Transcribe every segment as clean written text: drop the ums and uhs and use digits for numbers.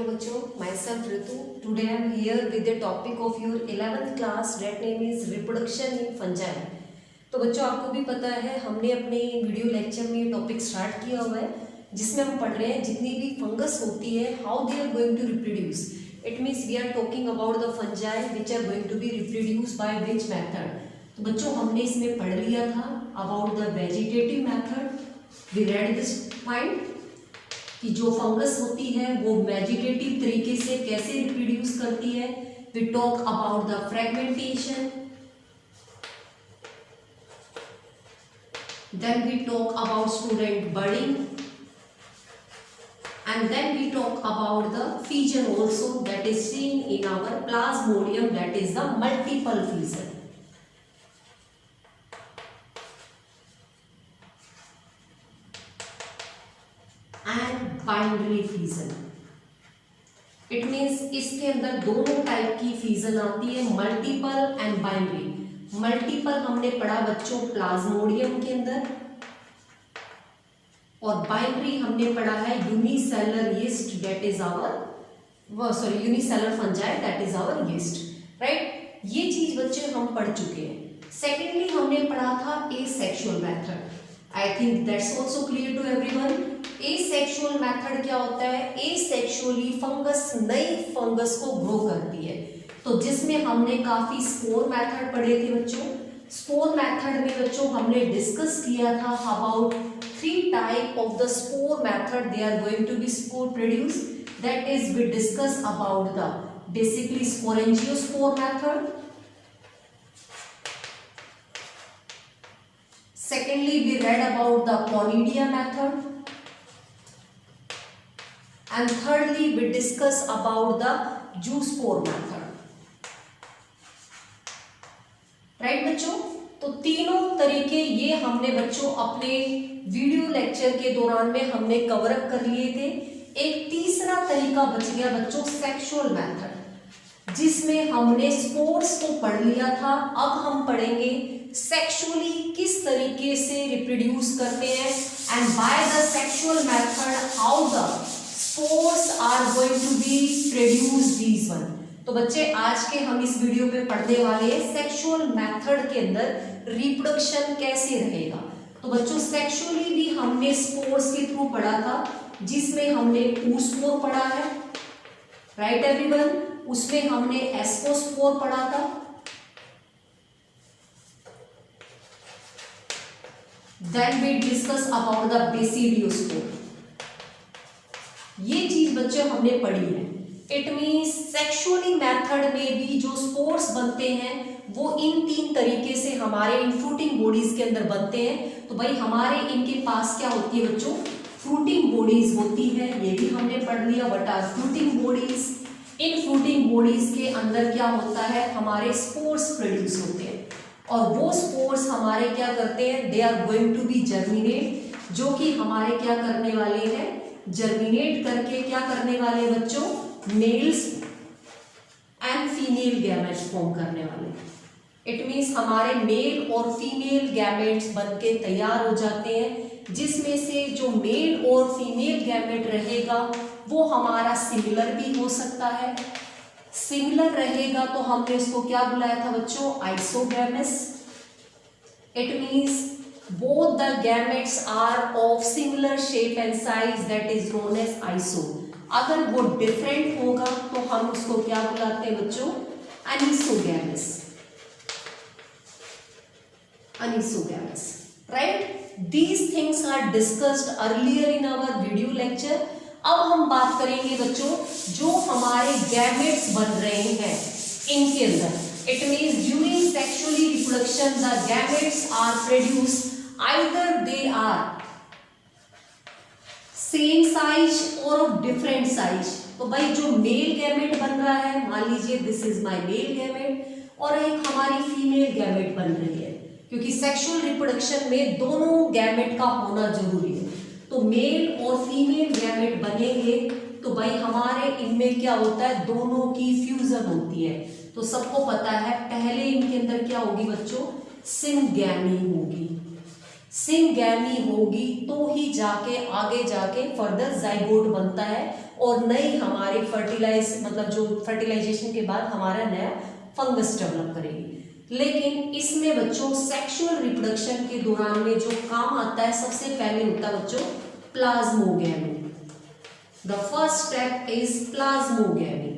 Hello बच्चों, myself Ritu. Today I am here with the topic of your 11th class that name is reproduction in fungi. तो बच्चों आपको भी पता है हमने अपने वीडियो लेक्चर में ये टॉपिक स्टार्ट किया हुआ है जिसमें हम पढ़ रहे हैं जितनी भी फंगस होती है how they are going to reproduce. It means we are talking about the fungi which are going to be reproduce by which method. तो बच्चों हमने इसमें पढ़ लिया था about the vegetative method. We read this point कि जो fungus होती है वो वेजिटेटिव तरीके से कैसे रिप्रोड्यूस करती है. We talk about the fragmentation, then we talk about student budding, and then we talk about the fission also that is seen in our plasmodium, that is the multiple fission. And binary fission. It means इसके अंदर दोनों type की fission आती है, multiple and binary. Multiple हमने पढ़ा बच्चों Plasmodium के अंदर और बाइनरी हमने पढ़ा है unicellular yeast that is our unicellular fungi that is our yeast. Right, ये चीज बच्चे हम पढ़ चुके हैं. सेकेंडली हमने पढ़ा था asexual method. I think that's also clear to everyone. Asexual method क्या होता है? एसेक्सुअली फंगस नई फंगस को ग्रो करती है. तो जिसमें हमने काफी स्पोर मेथड पढ़े थे बच्चों. स्पोर मेथड में बच्चों हमने डिस्कस किया था about 3 type of the spore method they are going to be spore produce. That is we discuss about the basically sporangiospore method. Secondly, we read about the Conidia method, and thirdly, we discuss about the zoospore method. Right बच्चों? तो तीनों तरीके ये हमने बच्चों अपने video lecture के दौरान में हमने कवर अप कर लिए थे. एक तीसरा तरीका बच गया बच्चों सेक्सुअल मेथड जिसमें हमने स्पोर्स को पढ़ लिया था. अब हम पढ़ेंगे सेक्सुअली किस तरीके से रिप्रोड्यूस करते हैं and by the sexual method how the spores are going to be produce these one. तो बच्चे आज के हम इस वीडियो में पढ़ने वाले हैं सेक्सुअल मेथड के अंदर रिप्रोडक्शन कैसे रहेगा. तो बच्चों सेक्सुअली भी हमने स्पोर्स के थ्रू पढ़ा था जिसमें हमने oospore पढ़ा है. राइट एवरीवन, उसमें हमने ascospore पढ़ा था. Then we discuss about the basidiospore. ये चीज बच्चों हमने पढ़ी है. इट मीन्स सेक्सुअली मेथड में भी जो स्पोर्स बनते हैं वो इन 3 तरीके से हमारे इन फ्रूटिंग बॉडीज के अंदर बनते हैं. तो भाई हमारे इनके पास क्या होती है बच्चों? फ्रूटिंग बॉडीज होती है. ये भी हमने पढ़ लिया व्हाट आर फ्रूटिंग बॉडीज. इन फ्रूटिंग बॉडीज के अंदर क्या होता है? हमारे स्पोर्स प्रोड्यूस होते हैं और वो स्पोर्स हमारे क्या करते हैं? They are going to be germinate, जो कि हमारे क्या करने वाले हैं? जर्मिनेट करके क्या करने वाले बच्चों? Mails and female gametes form करने वाले. इट मीन्स हमारे मेल और फीमेल गैमेट्स बनके तैयार हो जाते हैं जिसमें से जो मेल और फीमेल गैमेट रहेगा वो हमारा सिमिलर भी हो सकता है. सिमिलर रहेगा तो हमने इसको क्या बुलाया था बच्चों? Isogamous. It means both the gametes are of similar shape and size that is known as iso. अगर वो डिफरेंट होगा तो हम उसको क्या बुलाते हैं बच्चों? Anisogamous. Anisogamous. Right, these things are discussed earlier in our video lecture. अब हम बात करेंगे बच्चों जो हमारे गैमेट्स बन रहे हैं इनके अंदर. It means during sexually reproduction the gametes are produce either they are same size और ऑफ डिफरेंट साइज. तो भाई जो मेल गैमेट बन रहा है, मान लीजिए this is my male gamete और एक हमारी फीमेल गैमेट बन रही है क्योंकि सेक्सुअल रिप्रोडक्शन में दोनों गैमेट का होना जरूरी है. तो मेल और फीमेल गैमेट बनेंगे तो भाई हमारे इनमें क्या होता है? दोनों की फ्यूजन होती है. तो सबको पता है पहले इनके अंदर क्या होगी बच्चों? सिंगैमी होगी. सिंगैमी होगी तो ही जाके आगे जाके फर्दर जाइगोट बनता है और नई हमारे जो फर्टिलाइजेशन के बाद हमारा नया फंगस डेवलप करेगी। लेकिन इसमें बच्चों सेक्सुअल रिप्रोडक्शन के दौरान में जो काम आता है सबसे पहले होता है बच्चों plasmogamy. The first step is plasmogamy,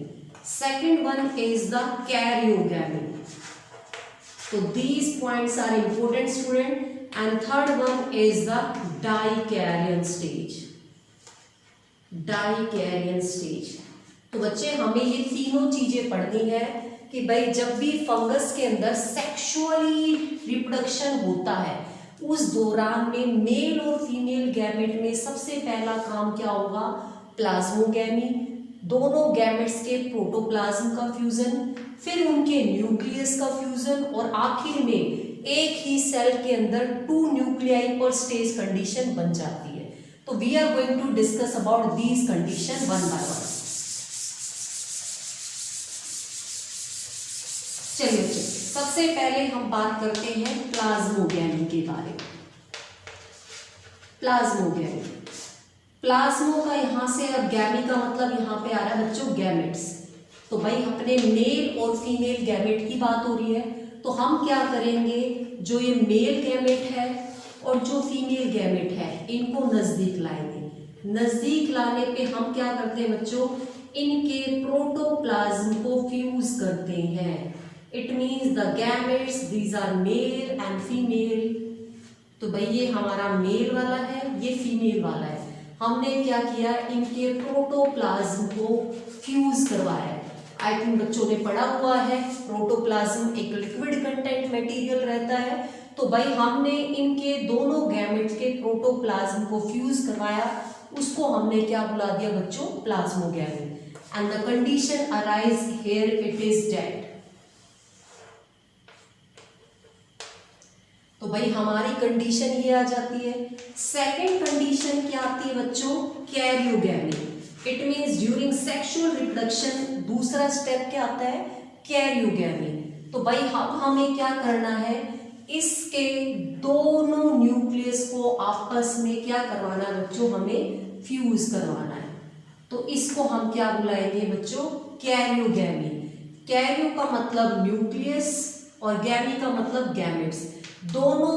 second one is the karyogamy. So these points are important student, and third one is the dikaryon stage. Dikaryon stage. तो बच्चे हमें ये तीनों चीजें पढ़नी है कि भाई जब भी फंगस के अंदर सेक्सुअली रिप्रोडक्शन होता है उस दौरान में मेल और फीमेल गैमेट में सबसे पहला काम क्या होगा, प्लाज्मोगैमी, दोनों गैमेट्स के प्रोटोप्लाज्म का फ्यूजन, फिर उनके न्यूक्लियस का फ्यूजन और आखिर में एक ही सेल के अंदर 2 न्यूक्लियाई पर स्टेज कंडीशन बन जाती है। तो we are going to discuss about these condition one by one. चलिए सबसे पहले हम बात करते हैं प्लाज्मोगैमी के बारे में। प्लाज्मोगैमी, प्लाज्मो का यहां से अब गैमी का मतलब यहां पे आ रहा है बच्चों गैमेट्स। तो भाई अपने मेल और फीमेल गैमेट की बात हो रही है, तो हम क्या करेंगे, जो ये मेल गैमेट है और जो फीमेल गैमेट है इनको नजदीक लाएंगे। नजदीक लाने पे हम क्या करते हैं बच्चों, इनके प्रोटोप्लाज्म को फ्यूज करते हैं। It means the gametes these are male and female. तो भाई ये हमारा मेल वाला है, ये फीमेल वाला है। हमने क्या किया, इनके प्रोटोप्लाज्म को फ्यूज करवाया है। आई थिंक बच्चों ने पढ़ा हुआ है प्रोटोप्लाज्म एक लिक्विड कंटेंट मटेरियल रहता है। तो भाई हमने इनके दोनों गैमेट्स के प्रोटोप्लाज्म को फ्यूज करवाया, उसको हमने क्या बुला दिया बच्चों, plasmogamy. And the condition arise here, it is date. तो भाई हमारी कंडीशन ये आ जाती है। सेकंड कंडीशन क्या आती है बच्चों, karyogamy. It means during sexual reproduction दूसरा स्टेप क्या आता है, कैरियोगैमी। तो भाई हमें क्या करना है, इसके दोनों न्यूक्लियस को आपस में क्या करवाना है बच्चों, हमें फ्यूज करवाना है। तो इसको हम क्या बुलाएंगे बच्चों, कैरियोगैमी। कैरियो का मतलब न्यूक्लियस और गैमी का मतलब गैमेट्स। दोनों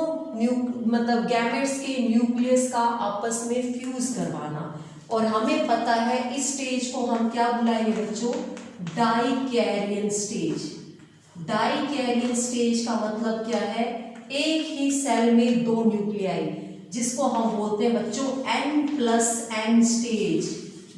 मतलब गैमेट्स के न्यूक्लियस का आपस में फ्यूज करवाना। और हमें पता है इस स्टेज को हम क्या बुलाएंगे बच्चों, डाइकैरियन स्टेज। डाइकैरियन स्टेज का मतलब क्या है, एक ही सेल में 2 न्यूक्लियाई, जिसको हम बोलते हैं बच्चों N+N stage.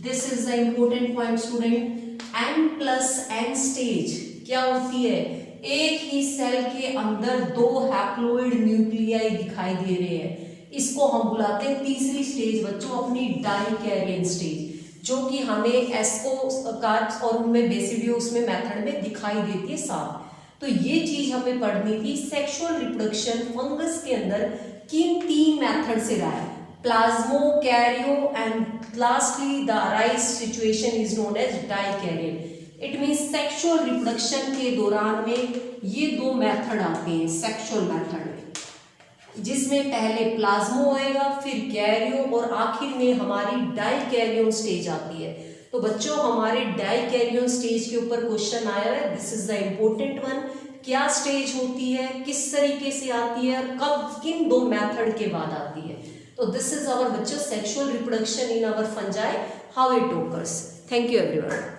This is the important point student. N+N stage क्या होती है, एक ही सेल के अंदर 2 हैप्लोइड न्यूक्लियाई दिखाई दे रहे हैं, इसको हम बुलाते हैं तीसरी स्टेज बच्चों, अपनी डाइकैरियन स्टेज, जो कि हमें एस्को कार्ड्स और उनमें बेसिडियोस में मेथड में दिखाई देती है साफ। तो ये चीज हमें पढ़नी थी, सेक्सुअल रिप्रोडक्शन फंगस के अंदर किन 3 मेथड से रहा है, plasmo, karyo and lastly the arise situation is known as dikaryon. It means sexual reproduction के दौरान में ये 2 मेथड आते हैं सेक्सुअल मेथड में, जिसमें पहले प्लाज्मो आएगा, फिर कैरियो और आखिर में हमारी डाइकैरियन स्टेज आती है। तो बच्चों हमारे डाइकैरियन स्टेज के ऊपर क्वेश्चन आया है, this is the important one. क्या स्टेज होती है, किस तरीके से आती है, कब, किन 2 मेथड के बाद आती है। तो दिस इज आवर बच्चों sexual reproduction in our fungi, how it occurs. Thank you everyone.